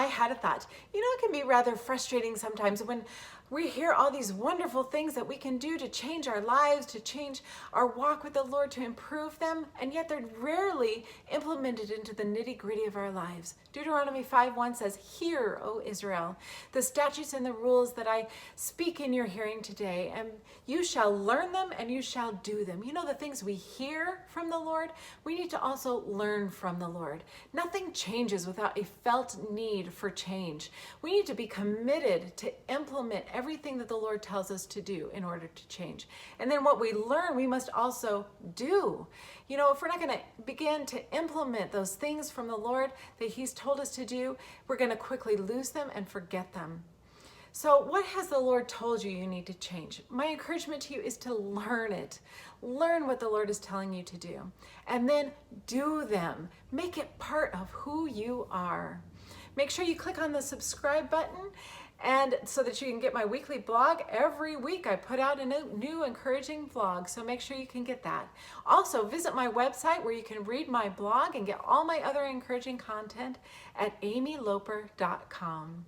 I had a thought. You know, it can be rather frustrating sometimes when we hear all these wonderful things that we can do to change our lives, to change our walk with the Lord, to improve them, and yet they're rarely implemented into the nitty-gritty of our lives. Deuteronomy 5:1 says, "Hear, O Israel, the statutes and the rules that I speak in your hearing today, and you shall learn them and you shall do them." You know, the things we hear from the Lord, we need to also learn from the Lord. Nothing changes without a felt need for change. We need to be committed to implement everything that the Lord tells us to do in order to change. And then what we learn, we must also do. You know, if we're not going to begin to implement those things from the Lord that He's told us to do, we're going to quickly lose them and forget them. So what has the Lord told you need to change? My encouragement to you is to learn it. Learn what the Lord is telling you to do. And then do them. Make it part of who you are. Make sure you click on the subscribe button and so that you can get my weekly blog. Every week I put out a new encouraging vlog, so make sure you can get that. Also, visit my website where you can read my blog and get all my other encouraging content at amyloper.com.